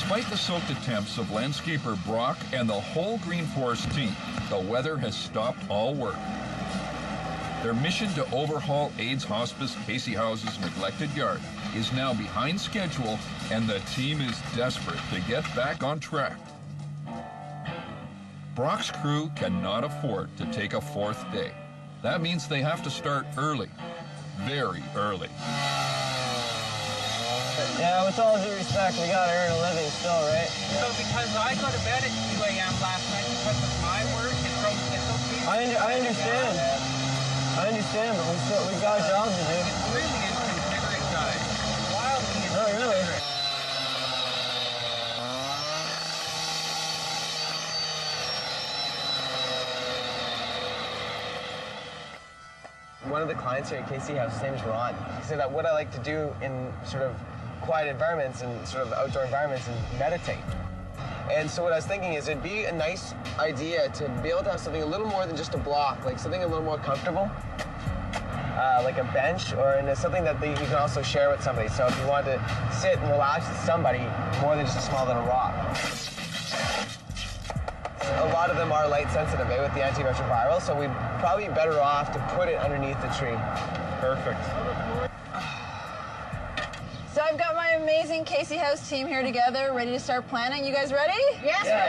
Despite the soaked attempts of landscaper Brock and the whole Green Forest team, the weather has stopped all work. Their mission to overhaul AIDS Hospice Casey House's neglected yard is now behind schedule, and the team is desperate to get back on track. Brock's crew cannot afford to take a fourth day. That means they have to start early, very early. Yeah, with all due respect, we gotta earn a living still, right? So because I go to bed at 2 a.m. last night because of my work, it's okay. I understand. I understand, but we got a job to do. It's really inconsiderate, guys. Wildly inconsiderate. Oh, really? One of the clients here at Casey House, his name's Ron. He said that what I like to do in sort of quiet environments and sort of outdoor environments is meditate. And so what I was thinking is it'd be a nice idea to be able to have something a little more than just a block, like something a little more comfortable, like a bench, or something that you can also share with somebody. So if you want to sit and relax with somebody, more than just a small little rock. A lot of them are light sensitive, with the antiretroviral, so we'd probably be better off to put it underneath the tree. Perfect. So I've got my amazing Casey House team here together, ready to start planning. You guys ready? Yes, we're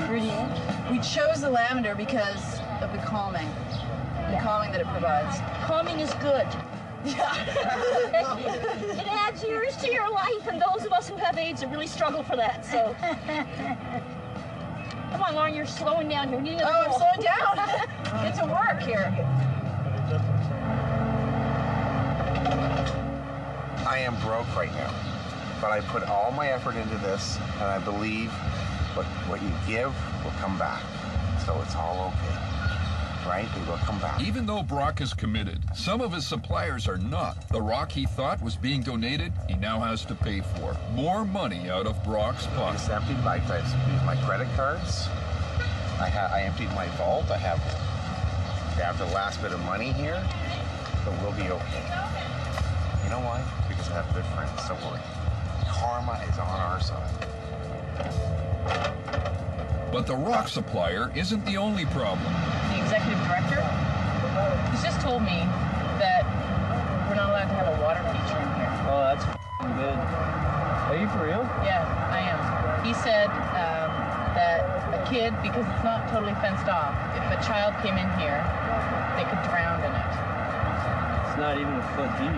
ready. We chose the lavender because of the calming that it provides. Calming is good. It adds years to your life, and those of us who have AIDS really struggle for that, so. Come on, Lauren, you're slowing down. You're needing I'm slowing down. It's a work here. I am broke right now, but I put all my effort into this, and I believe what you give will come back. So it's all okay. Right? It will come back. Even though Brock is committed, some of his suppliers are not. The rock he thought was being donated, he now has to pay for. More money out of Brock's I pocket. just emptied my credit cards. I emptied my vault. I have the last bit of money here, but we'll be okay. You know why? Because I have good friends. Don't worry. Karma is on our side. But the rock supplier isn't the only problem. The executive director, he's just told me that we're not allowed to have a water feature in here. Oh, that's good. Are you for real? Yeah, I am. He said that a kid, because it's not totally fenced off, if a child came in here, they could drown in it. It's not even a foot deep.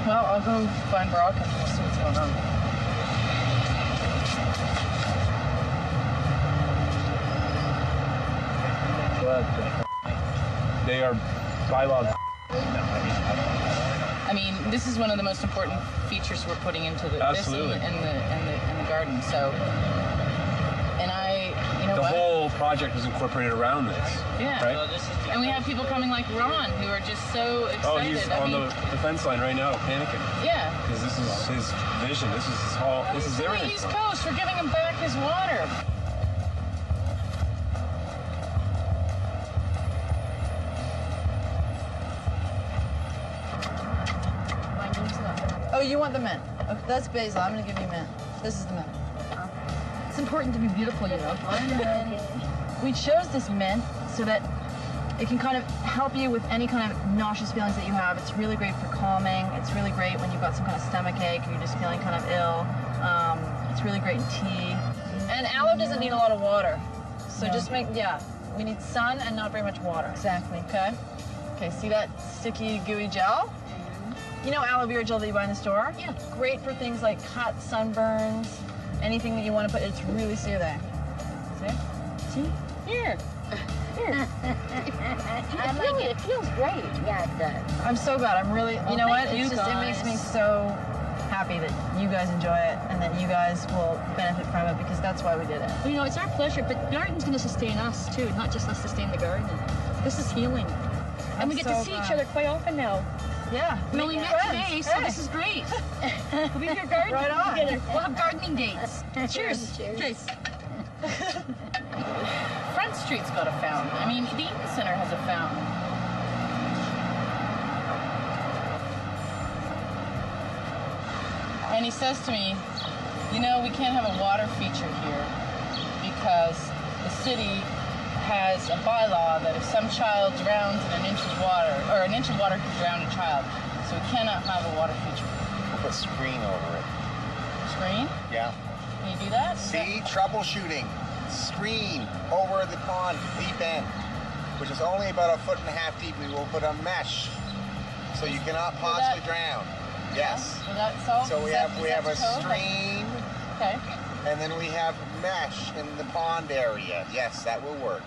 Well, I'll go find Brock and we'll see what's going on. They are bylaw. I mean, this is one of the most important features we're putting into the Absolutely. This in the garden. So, and The whole project was incorporated around this. Yeah. Right? And we have people coming like Ron who are just so excited. Oh, he's on the fence line right now, panicking. Yeah. Because this is his vision. This is his whole. This is everything. East Coast. We're giving him back his water. Oh, you want the mint? Okay, that's basil. I'm gonna give you mint. This is the mint. It's important to be beautiful, you know. We chose this mint so that it can kind of help you with any kind of nauseous feelings that you have. It's really great for calming. It's really great when you've got some kind of stomach ache or you're just feeling kind of ill. It's really great in tea. And aloe doesn't need a lot of water. So just we need sun and not very much water. Exactly. Okay? Okay, see that sticky, gooey gel? You know aloe vera gel that you buy in the store? Yeah. Great for things like cuts, sunburns, anything that you want to put. It's really soothing. See? Here. I like it. It feels great. Yeah, it does. I'm so glad. I'm really, you know what? thank It's you, just, it makes me guys. so happy that you guys enjoy it and that you guys will benefit from it because that's why we did it. Well, you know, it's our pleasure, but the garden's going to sustain us, too, not just us sustain the garden. This is healing. And we get to see each other quite often now. Yeah. We only met today, so this is great. We'll be here gardening Right on. together. We'll have gardening dates. Cheers. Cheers. Cheers. Front Street's got a fountain. I mean, the Eaton Center has a fountain. And he says to me, you know, we can't have a water feature here because the city has a bylaw that if some child drowns in an inch of water, or an inch of water could drown a child, so we cannot have a water feature. We'll put a screen over it. Screen? Yeah. Can you do that? See, troubleshooting. Screen over the pond, deep end, which is only about 1.5 feet deep. We will put a mesh, so you cannot possibly drown. Yes. Will that solve? So we have a code? screen, Okay. and then we have mesh in the pond area. Yes, that will work.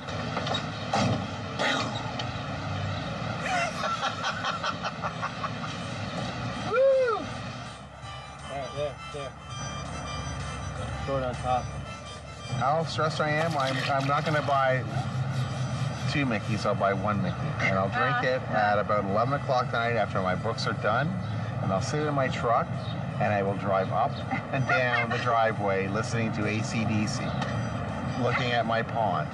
Woo! There. Throw it on top. How stressed I am, I'm not going to buy 2 Mickeys, I'll buy 1 Mickey. And I'll drink it at about 11 o'clock tonight after my books are done. And I'll sit in my truck and I will drive up and down the driveway listening to AC/DC, looking at my pond,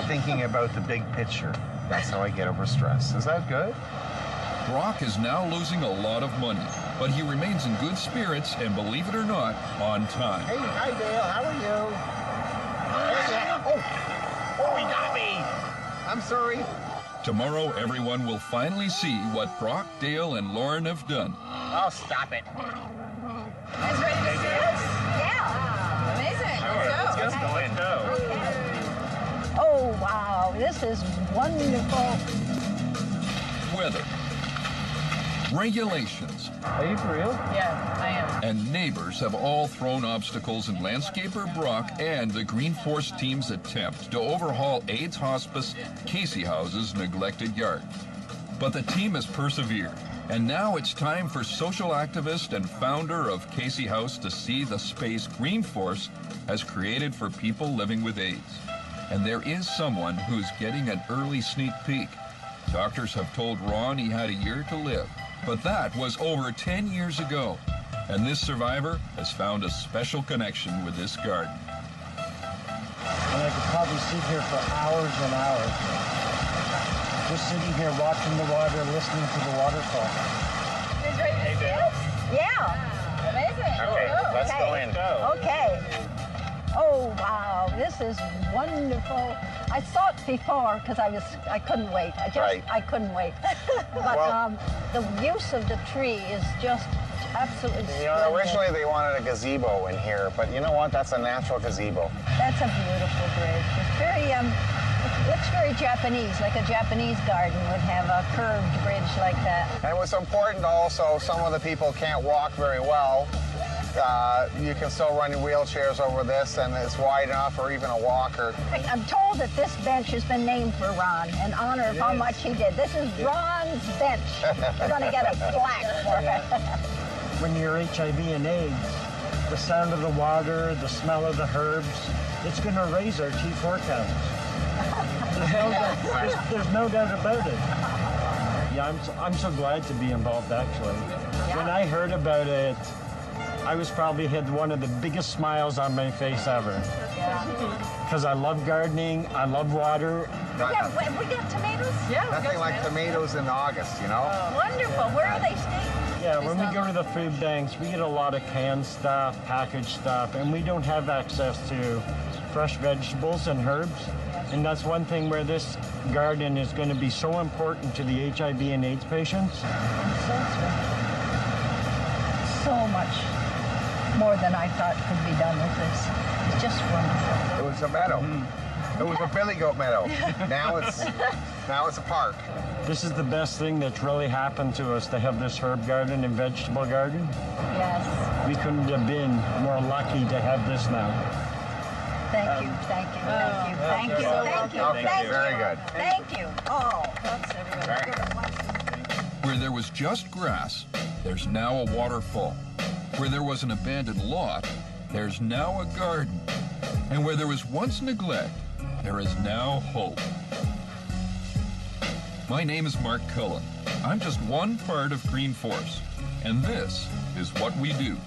thinking about the big picture. That's how I get over stress. Is that good? Brock is now losing a lot of money, but he remains in good spirits and, believe it or not, on time. Hey, hi Dale, how are you? Oh, he got me! I'm sorry. Tomorrow, everyone will finally see what Brock, Dale, and Lauren have done. Oh, stop it. Guys ready to see us? Yeah. Amazing. Let's go. Let's go. Okay. Oh, wow, this is wonderful. Weather, regulations, Are you for real? Yeah, I am. and neighbors have all thrown obstacles in landscaper Brock and the Green Force team's attempt to overhaul AIDS Hospice Casey House's neglected yard. But the team has persevered, and now it's time for social activist and founder of Casey House to see the space Green Force has created for people living with AIDS. And there is someone who's getting an early sneak peek. Doctors have told Ron he had a year to live, but that was over 10 years ago. And this survivor has found a special connection with this garden. And I could probably sit here for hours and hours. Just sitting here watching the water, listening to the waterfall. Guys ready to see us? Yeah. Amazing. Okay, let's go in. Okay. Oh, wow, this is wonderful. I saw it before because I couldn't wait. I couldn't wait. But Well- the use of the tree is just absolutely You know, splendid. originally they wanted a gazebo in here, but you know what? That's a natural gazebo. That's a beautiful bridge. It's very, it looks very Japanese, like a Japanese garden would have a curved bridge like that. And it was important also, some of the people can't walk very well. You can still run your wheelchairs over this, and it's wide enough for even a walker. I'm told that this bench has been named for Ron in honor of how much he did. This is Ron's bench. We're going to get a plaque for it. When you're HIV and AIDS, the sound of the water, the smell of the herbs, it's going to raise our T4 counts. There's no doubt about it. Yeah, I'm so glad to be involved, actually. When I heard about it, I was probably had one of the biggest smiles on my face ever. Because I love gardening, I love water. Yeah, we got tomatoes? Yeah, we Nothing got like tomatoes in August, you know? Wonderful. Where are they staying? Yeah, when we go to the food banks, we get a lot of canned stuff, packaged stuff, and we don't have access to fresh vegetables and herbs. And that's one thing where this garden is going to be so important to the HIV and AIDS patients. So much more than I thought could be done with this. It's just wonderful. It was a meadow. It was a billy goat meadow. Now it's a park. This is the best thing that's really happened to us, to have this herb garden and vegetable garden. Yes. We couldn't have been more lucky to have this now. Thank you, thank you, thank you, thank you, thank you, Okay, thank very you. good. Thank you. Oh, Very good. Where there was just grass, there's now a waterfall. Where there was an abandoned lot, there's now a garden. And where there was once neglect, there is now hope. My name is Mark Cullen. I'm just one part of Green Force, and this is what we do.